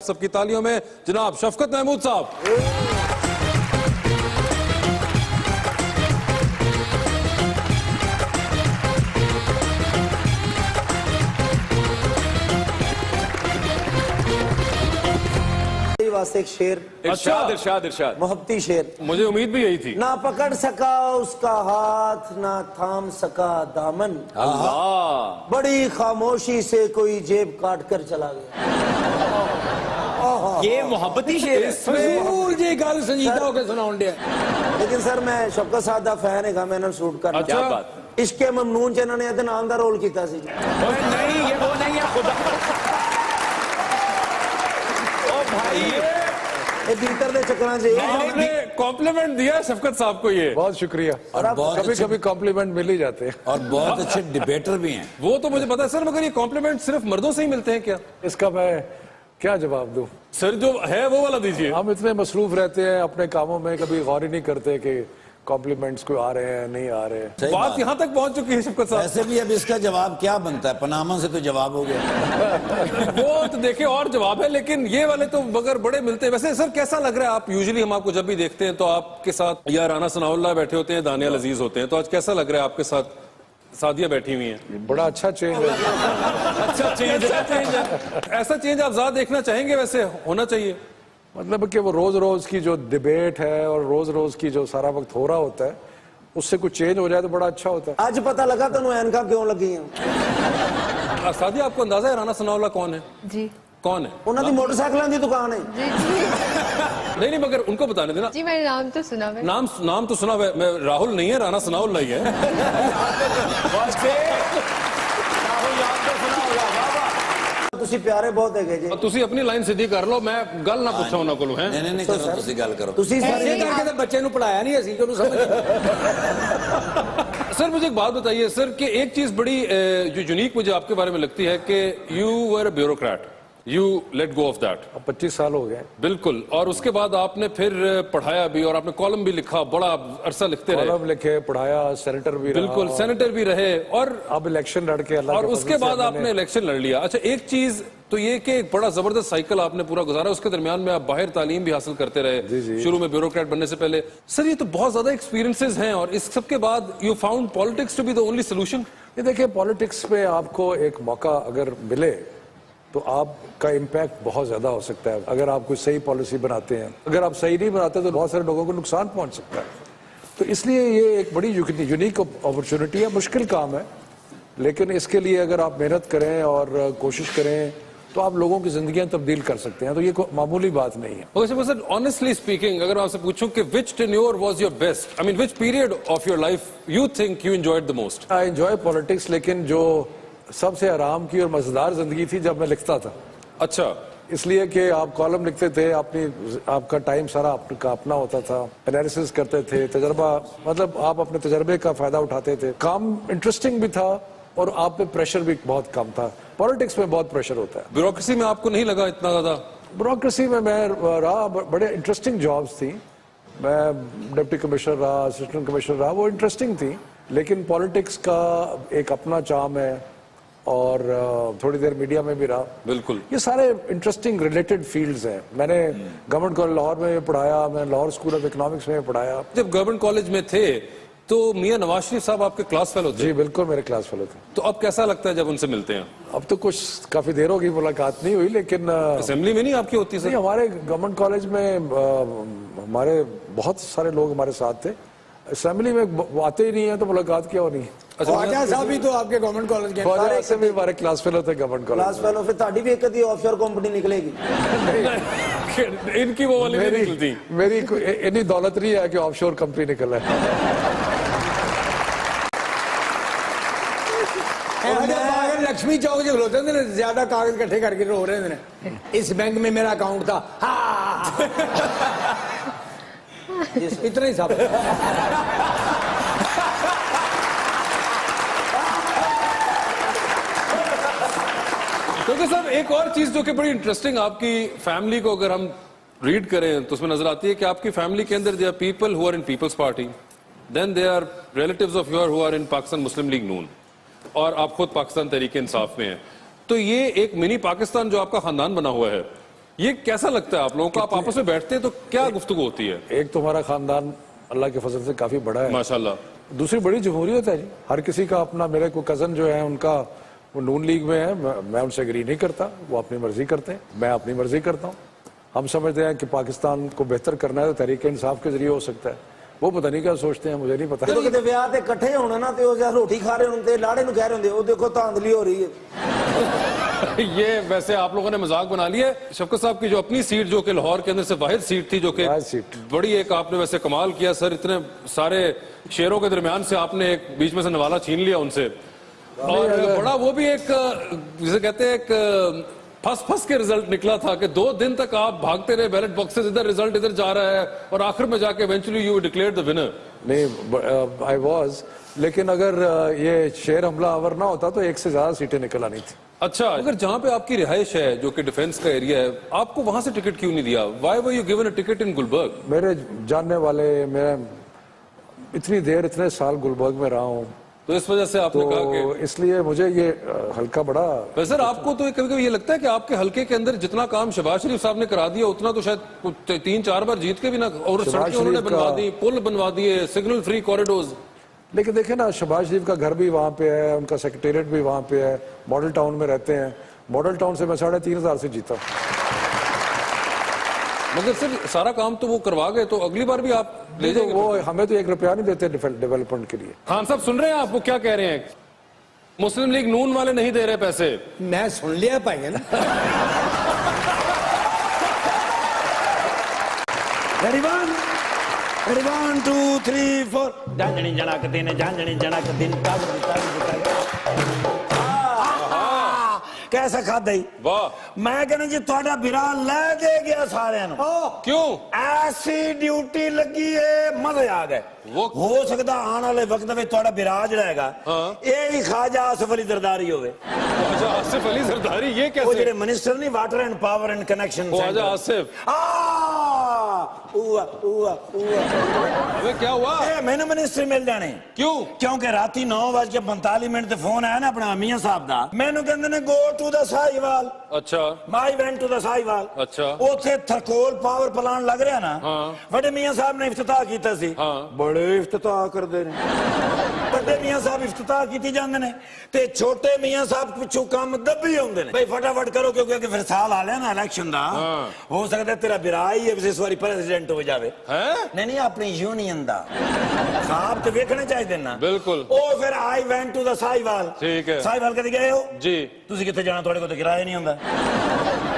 सबकी तालियों में जनाब शफकत महमूद साहब। वास्ते एक शेर। इरशाद इरशाद इरशाद। मोहब्बती शेर। मुझे उम्मीद भी यही थी। ना पकड़ सका उसका हाथ ना थाम सका दामन, अल्लाह। बड़ी खामोशी से कोई जेब काट कर चला गया। ये मोहब्बती शेर है। गल संजीदा होकर सुनाउन दिया। लेकिन सर मैं शफकत साहब दा फैन है, मैंने शूट करना। अच्छा बात। इश्के ममनून च इन्होंने इहदे नाम दा रोल कीता सी। नहीं ये वो नहीं है खुदा। ओ भाई ये भीतर दे चक्करां च आपने कॉम्प्लीमेंट दिया शफकत साहब को, ये बहुत शुक्रिया। और कभी कभी कॉम्प्लीमेंट मिल ही जाते हैं और बहुत अच्छे डिबेटर भी हैं। वो तो मुझे पता है सर, मगर ये कॉम्प्लीमेंट सिर्फ मर्दों से ही मिलते हैं क्या? इसका मैं क्या जवाब दूं? सर जो है वो वाला दीजिए। हम इतने मसरूफ रहते हैं अपने कामों में, कभी गौर ही नहीं करते कि कॉम्प्लीमेंट्स कोई आ रहे हैं नहीं आ रहे हैं। सही बात बात। यहाँ तक पहुंच चुकी है शफकत साहब। वैसे भी अब इसका जवाब क्या बनता है? पनामा से तो जवाब हो गया। वो तो देखे और जवाब है, लेकिन ये वाले तो मगर बड़े मिलते हैं। वैसे सर कैसा लग रहा है? आप यूजुअली हम आपको जब भी देखते हैं तो आपके साथ या राना सनाउल्लाह बैठे होते हैं, दानियाल अजीज होते हैं, तो आज कैसा लग रहा है आपके साथ सादिया बैठी हुई हैं? बड़ा अच्छा चेंज है। अच्छा चेंज है। ऐसा चेंज आप ज्यादा देखना चाहेंगे? वैसे होना चाहिए। मतलब कि वो रोज रोज की जो डिबेट है और रोज रोज की जो सारा वक्त हो रहा होता है, उससे कुछ चेंज हो जाए तो बड़ा अच्छा होता है। आज पता लगा तेन एनका क्यों लगी हैं। सादिया आपको अंदाजा है राना सनाउल्लाह कौन है? जी कौन है? उन्होंने मोटरसाइकिलों की दुकान है। जी जी नहीं मगर उनको बताने देना। जी मैंने नाम तो सुना है। नाम तो सुना है। मैं राहुल नहीं है, राना सनाउल्लाह ही है। तुसी प्यारे बहुत है जी। तुसी अपनी लाइन सीधी कर लो, मैं गल ना पूछा उन्होंने कोलों है। नहीं करो, तुसी गल करो। तुसी सारी ऐसे करके तो बच्चे ਨੂੰ पढ़ाया नहीं ਅਸੀਂ ਉਹਨੂੰ समझ। सर मुझे एक बात बताइए सर कि एक चीज बड़ी जो यूनिक मुझे आपके बारे में लगती है कि you were a bureaucrat, you let go of that. अब 25 साल हो गए। बिल्कुल। और उसके बाद आपने फिर पढ़ाया भी और आपने कॉलम भी लिखा, बड़ा अरसा लिखते रहे। कॉलम लिखे, पढ़ाया, सेनेटर भी रहा। बिल्कुल, सेनेटर भी रहे और अब इलेक्शन लड़ के अल्लाह और के उसके फजल से बाद हमने- आपने इलेक्शन लड़ लिया। अच्छा एक चीज तो ये कि एक बड़ा जबरदस्त साइकिल आपने पूरा गुजारा, उसके दरमियान में आप बाहर तालीम भी हासिल करते रहे, शुरू में ब्यूरोक्रेट बनने से पहले। सर ये तो बहुत ज्यादा एक्सपीरियंसेस हैं और इस सब के बाद you found politics to be the only solution. ये देखिए, पॉलिटिक्स में आपको एक मौका अगर मिले तो आपका इम्पैक्ट बहुत ज्यादा हो सकता है। अगर आप कोई सही पॉलिसी बनाते हैं, अगर आप सही नहीं बनाते तो बहुत सारे लोगों को नुकसान पहुंच सकता है। तो इसलिए ये एक बड़ी यूनिक अपॉर्चुनिटी है। मुश्किल काम है, लेकिन इसके लिए अगर आप मेहनत करें और कोशिश करें तो आप लोगों की जिंदगियां तब्दील कर सकते हैं। तो ये मामूली बात नहीं है। Okay, सर ऑनेस्टली स्पीकिंग अगर आपसे पूछूं कि which tenure was your best, I mean which period of your life you think you enjoyed the most? I enjoy politics, लेकिन जो सबसे आराम की और मजेदार जिंदगी थी जब मैं लिखता था। अच्छा। इसलिए कि आप कॉलम लिखते थे, आपका टाइम सारा आपका अपना होता था, एनालिसिस करते थे, तजर्बा, मतलब आप अपने तजर्बे का फायदा उठाते थे। काम इंटरेस्टिंग भी था और आप पे प्रेशर भी बहुत कम था। पॉलिटिक्स में बहुत प्रेशर होता है। ब्यूरोक्रेसी में आपको नहीं लगा इतना ज्यादा? ब्यूरोक्रेसी में मैं रहा, बड़े इंटरेस्टिंग जॉब्स थी। मैं डिप्टी कमिश्नर रहा, असिस्टेंट कमिश्नर रहा, वो इंटरेस्टिंग थी। लेकिन पॉलिटिक्स का एक अपना चार्म है और थोड़ी देर मीडिया में भी रहा। बिल्कुल। ये सारे इंटरेस्टिंग रिलेटेड फील्ड्स हैं। मैंने गवर्नमेंट कॉलेज लाहौर में पढ़ाया, मैंने लाहौर स्कूल ऑफ इकोनॉमिक्स में पढ़ाया। जब गवर्नमेंट कॉलेज में थे तो मियां नवाज शरीफ साहब आपके क्लास फेलो थे? जी बिल्कुल, मेरे क्लास फेलो थे। तो अब कैसा लगता है जब उनसे मिलते हैं? अब तो कुछ काफी देर होगी, मुलाकात नहीं हुई, लेकिन असेंबली में नहीं आपकी होती सर? हमारे गवर्नमेंट कॉलेज में हमारे बहुत सारे लोग हमारे साथ थे। असेंबली में आते ही नहीं है तो मुलाकात क्या होनी? ख्वाजा साहब भी तो आपके गवर्नमेंट कॉलेज के ख्वाजा से भी हमारे क्लास फेलो थे गवर्नमेंट क्लास कॉलेज। फेलो फिर ताड़ी भी एक कदी ऑफशोर कंपनी निकलेगी। इनकी वो वाली नहीं निकलती। मेरी इतनी दौलत नहीं है कि ऑफशोर कंपनी निकल है। लक्ष्मी चौक से खलोते थे, ज्यादा कागज इकट्ठे करके रो रहे थे। इस बैंक में मेरा अकाउंट था। इतना ही सब। क्योंकि सर एक और चीज जो कि बड़ी इंटरेस्टिंग आपकी फैमिली को अगर हम रीड करें तो उसमें नजर आती है कि आपकी फैमिली के अंदर they are people who are in people's party, then they are relatives of your who are in Pakistan Muslim league Noon, और आप खुद पाकिस्तान तहरीक इंसाफ में हैं। तो ये एक मिनी पाकिस्तान जो आपका खानदान बना हुआ है, ये कैसा लगता है आप लोगों को? आप आपस में बैठते हैं तो क्या गुफ्तगू होती है? एक तो हमारा खानदान अल्लाह के फजल से काफी बड़ा है, माशाल्लाह। दूसरी बड़ी जमहूरियत है जी, हर किसी का अपना। मेरे को कजन जो है उनका वो नून लीग में है, मैं उनसे एग्री नहीं करता, वो अपनी मर्जी करते हैं, मैं अपनी मर्जी करता हूँ। हम समझते हैं कि पाकिस्तान को बेहतर करना है तो तहरीक इंसाफ के जरिए हो सकता है, वो पता नहीं क्या सोचते हैं, मुझे नहीं पता। ਜਦੋਂ ਕਿਤੇ ਵਿਆਹ ਤੇ ਇਕੱਠੇ ਹੋਣਾ ਨਾ ਤੇ ਉਹ ਜਦ ਰੋਟੀ ਖਾ ਰਹੇ ਹੁੰਦੇ ਲਾੜੇ ਨੂੰ ਕਹਿ ਰਹੇ ਹੁੰਦੇ ਉਹ ਦੇਖੋ ਧਾਂਦਲੀ ਹੋ ਰਹੀ ਹੈ। ये वैसे आप लोगों ने मजाक बना लिया है। शफकत साहब की जो अपनी सीट जो कि लाहौर के अंदर से वाहिद सीट थी जो कि वाहिद सीट। बड़ी एक आपने वैसे कमाल किया सर, इतने सारे शेरों के दरमियान से आपने एक बीच में से नवाला छीन लिया उनसे, और बड़ा वो भी एक जिसे कहते हैं एक फंस के रिजल्ट निकला था कि 2 दिन तक आप भागते रहे बैलेट बॉक्सेस, इधर रिजल्ट इधर जा रहा है और आखिर में जाके eventually you declared the winner. नहीं, आई वॉज, लेकिन अगर ये शेर हमला आवर ना होता तो 1 से ज्यादा सीटें निकल आनी थी। अच्छा, अगर जहां पे आपकी रिहाइश है जो कि डिफेंस का एरिया है, आपको वहां से टिकट क्यों नहीं दिया? Why were you given a ticket in Gulbarg? मेरे जानने वाले, मैं इतनी देर इतने साल गुलबर्ग में रहा हूँ, तो इस वजह से आपने कहा तो कि इसलिए मुझे ये हल्का बड़ा। वैसे सर आपको तो कभी कभी ये लगता है कि आपके हल्के के अंदर जितना काम शहबाज शरीफ साहब ने करा दिया उतना तो शायद 3-4 बार जीत के भी ना, और सड़कें उन्होंने बनवा दी, पुल बनवा दिए, सिग्नल फ्री कॉरिडोर्स। लेकिन देखे ना, शहबाज शरीफ का घर भी वहाँ पे है, उनका सेक्रेटेरिएट भी वहाँ पे है, मॉडल टाउन में रहते हैं। मॉडल टाउन से मैं 3,500 से जीता। मगर सर सारा काम तो वो करवा गए, तो अगली बार भी आप ले तो जाएंगे? वो हमें तो 1 रुपया नहीं देते डेवलपमेंट के लिए। खान साहब सुन रहे हैं आप वो क्या कह रहे हैं? मुस्लिम लीग नून वाले नहीं दे रहे पैसे। मैं सुन लिया भाई है ना। Ready, 1 2 3 4 झांझणी जनक दिन झांझणी जनक दिन कैसा खादा ही वाह, मैं कहना जी थोड़ा बिरा ले दे गया सारे क्यों? ऐसी ड्यूटी लगी है, मजे आ गए। वो हो सकता आने वाले वक्त में थोड़ा बिराज रहेगा, ये भी ख्वाजा आसिफ अली जरदारी होवे। ख्वाजा आसिफ अली जरदारी, ये वो कैसे? जेडे मिनिस्टर नहीं water and power and connection, Khawaja Asif. अबे क्या हुआ? मैंने मिनिस्टर मिल जाने। क्यों? क्योंकि राती 9:45 फोन आया ना अपना मियां साहब दा, मैनू कहंदे ने गो टू द साहिवाल। अच्छा, my went to the Sahiwal. अच्छा। उथे थरकोल पावर प्लांट लग रहा ना, बड़े मियां साहब ने इफ्तिताह कीता सी। बड़े इफ्तिताह करदे ने, बड़े मियां साहब इफ्तिताह कीती जांदे ने ते छोटे मियां साहब पिछू काम दब्बी आउंदे ने, भाई फटाफट करो क्योंकि फिर साल आ लिया ना इलेक्शन दा, हो सकदा तेरा बिरा ही इस बारी प्रेसिडेंट हो जावे। नहीं नहीं, अपनी यूनियन दा खाब ते वेखने चाहिए ना। बिल्कुल। ओ फिर I went to the Sahiwal. ठीक है। साहिवाल कदे गए हो जी? तुसी किथे जाना, थोड़े को तो किराया नहीं हुंदा।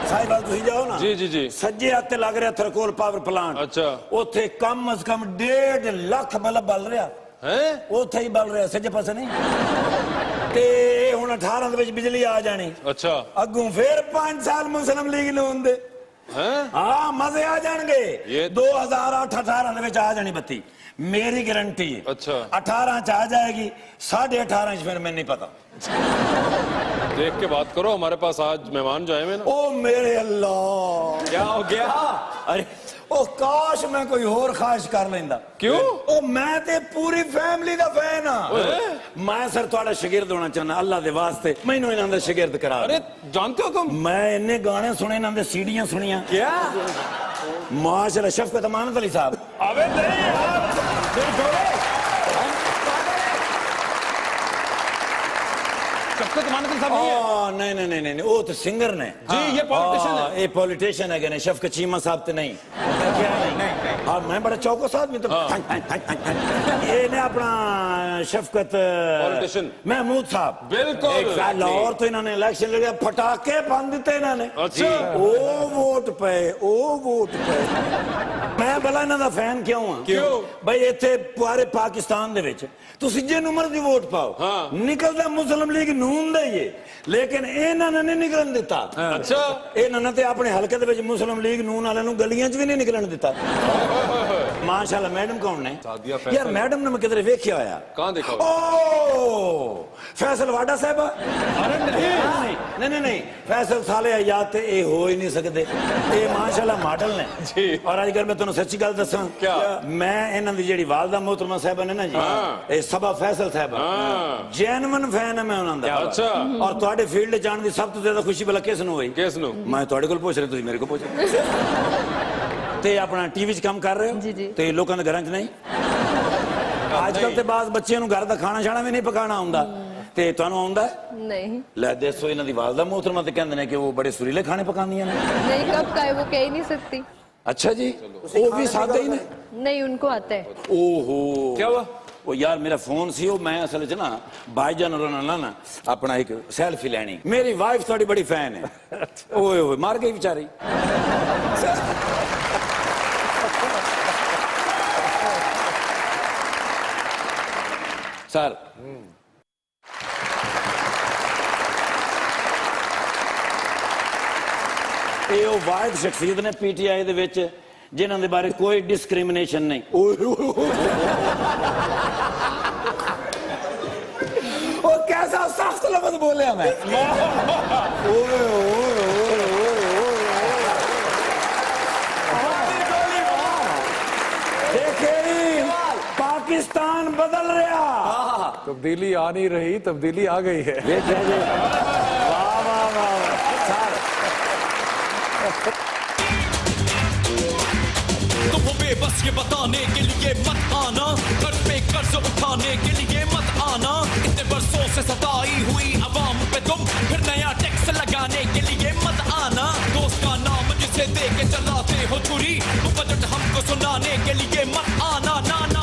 साहिवाल तुसी जाओ ना। जी जी जी। सज्जे हत्थे लग रहा थरकोल पावर प्लांट। अच्छा। उथे कम अज कम 1.5 लाख बल्ब बल रहा है, उथे ही बल रहा, सज्जे पासे नहीं। ते हुण 18 दे विच बिजली आ जानी। अच्छा। अगों फिर 5 साल मुस्लिम लीग नून दे। हाँ, मजे आ जाएंगे। 2008-18 दे विच आ जानी बत्ती, मेरी गारंटी है। अच्छा। 18 च आ जाएगी, 18.5 फिर मैं नहीं पता। देख के बात करो, हमारे पास आज मेहमान जो है ना। ओ मेरे अल्लाह, क्या हो गया? अरे ओ काश मैं कोई और ख्वाहिश कर लेंदा। क्यों? ओ मैं ते पूरी फैमिली दा फैन हां। मैं सर थोड़ा शागिर्द होना चाहना, अल्लाह दे वास्ते मैनू इन्हां दा शागिर्द करा। अरे जानते हो तुम, मैं इन्ने गाने सुने, इन्हां दे सीडियां सुनियां। क्या? माशाल्लाह, शफकत अमानत अली साहब। अबे नहीं यार, नहीं छोड़ो। शफकत अमानत अली साहब नहीं है। नहीं नहीं नहीं नहीं, वो तो सिंगर ने जी, ये पॉलिटिशियन है। ये पॉलिटिशियन है, शफकत चीमा साहब तो नहीं। क्या नहीं, हाँ मैं बड़ा चौकस आदमी तो। ये ने अपना शफकत पॉलिटिशियन महमूद साहब। बिल्कुल। लाहौर तो इन्होंने इलेक्शन लगे, पटाखे बंद दिते इन्होंने। अच्छा। ओ वोट पे, ओ वोट पे। मैं भला इन्हों दा फैन क्यों हाँ? क्यों? भाई इत्थे पूरे पाकिस्तान दे विच तुसीं जिन्नू मर्जी वोट पाओ, निकलदा मुस्लिम लीग नून दा ही है, लेकिन इन्हां ने नहीं निकलन दिता। अच्छा। इन्हां ने ते अपने हलके दे विच मुस्लिम लीग नून वालियां नूं गलियां च भी नहीं निकलन दिता। ਮਾਸ਼ਾਅੱਲਾ ਮੈਡਮ ਕੌਣ ਨੇ ਸਾਦੀਆ ਫੈਸਲ। ਯਾਰ ਮੈਡਮ ਨੇ ਮੈਂ ਕਿਧਰੇ ਵੇਖਿਆ ਹੋਇਆ कहाँ देखा ਓ ਫੈਸਲ ਵਾਡਾ ਸਾਹਿਬ अरे नहीं ਨਹੀਂ ਫੈਸਲ ਸਾਲੇ ਆਯਾਤ ਤੇ ਇਹ ਹੋ ਹੀ ਨਹੀਂ ਸਕਦੇ ਇਹ ਮਾਸ਼ਾਅੱਲਾ ਮਾਡਲ ਨੇ ਜੀ। ਔਰ ਅੱਜ ਕੱਲ ਮੈਂ ਤੁਹਾਨੂੰ ਸੱਚੀ ਗੱਲ ਦੱਸਾਂ ਕਿਆ? ਮੈਂ ਇਹਨਾਂ ਦੀ ਜਿਹੜੀ ਵਾਲਦਾ ਮੋਹਤਰਮਾ ਸਾਹਿਬਾ ਨੇ ਨਾ ਜੀ ਹਾਂ। ਇਹ ਸਭਾ ਫੈਸਲ ਸਾਹਿਬਾ हाँ ਜੈਨੂਇਨ ਫੈਨ ਹੈ ਮੈਂ ਉਹਨਾਂ ਦਾ ਅੱਛਾ। ਔਰ ਤੁਹਾਡੇ ਫੀਲਡ ਜਾਣ ਦੀ ਸਭ ਤੋਂ ਜ਼ਿਆਦਾ ਖੁਸ਼ੀ ਭਲਾ ਕਿਸ ਨੂੰ ਹੋਈ किस नु ਮੈਂ ਤੁਹਾਡੇ ਕੋਲ ਪੁੱਛ ਰਿਹਾ ਤੁਸੀਂ ਮੇਰੇ ਕੋਲ ਪੁੱਛ ਰਹੇ ਤੇ ਆਪਣਾ ਟੀਵੀ 'ਚ ਕੰਮ ਕਰ ਰਹੇ ਜੀ, ਹੋ ਜੀ। ਤੇ ਲੋਕਾਂ ਦੇ ਘਰਾਂ 'ਚ ਨਹੀਂ ਅੱਜ ਕੱਲ ਤੇ ਬਾਅਦ ਬੱਚਿਆਂ ਨੂੰ ਘਰ ਦਾ ਖਾਣਾ ਛਾਣਾ ਵੀ ਨਹੀਂ ਪਕਾਣਾ ਆਉਂਦਾ ਤੇ ਤੁਹਾਨੂੰ ਆਉਂਦਾ ਹੈ? नहीं ਲੈ ਦੱਸੋ ਇਹਨਾਂ ਦੀ ਵਾਲਦਾ ਮੋਹਤਰਮਾ ਤੇ ਕਹਿੰਦੇ ਨੇ ਕਿ ਉਹ ਬੜੇ ਸੁਰੀਲੇ ਖਾਣੇ ਪਕਾਉਂਦੀਆਂ ਨੇ नहीं कब का है वो कह ही नहीं सकती ਅੱਛਾ ਜੀ ਉਹ ਵੀ ਸਾਦੇ ਹੀ ਨੇ नहीं उनको आता है ਓਹੋ क्या हुआ ਉਹ ਯਾਰ ਮੇਰਾ ਫੋਨ ਸੀ ਉਹ ਮੈਂ ਅਸਲ 'ਚ ਨਾ ਭਾਈਜਾਨ ਹੋਰਾਂ ਨਾਲ ਨਾ ਆਪਣਾ ਇੱਕ ਸੈਲਫੀ ਲੈਣੀ ਮੇਰੀ ਵਾਈਫ ਤੁਹਾਡੀ ਬੜੀ ਫੈਨ ਹੈ ਓਏ ਓਏ ਮਰ ਗਈ ਵਿਚਾਰੀ ਸਰ ਇਹ ਉਹ ਵਾਹਿਦ ਸ਼ਖਸੀਅਤ ਨੇ ਪੀਟੀਆਈ ਦੇ ਵਿੱਚ ਜਿਨ੍ਹਾਂ ਦੇ ਬਾਰੇ ਕੋਈ ਡਿਸਕ੍ਰਿਮੀਨੇਸ਼ਨ ਨਹੀਂ ਓਏ ਉਹ ਕੈਸਾ ਸਖਤ ਲਫ਼ਜ਼ ਬੋਲਿਆ ਮੈਂ ਓਏ ਓਏ देखिए पाकिस्तान बदल रहा तब्दीली आ नहीं रही, तब्दीली आ गई है। देखिए जी वाह वाह वाह सर तो वो बेबस ये बताने के लिए मत आना घर पे कर्ज उठाने के लिए मत आना इतने बरसों से सताई हुई आवाम पे तुम फिर नया टैक्स लगाने के लिए मत आना दोस्त का नाम जिसे दे के चलाते हो चुरी वो बजट हमको सुनाने के लिए मत आना ना ना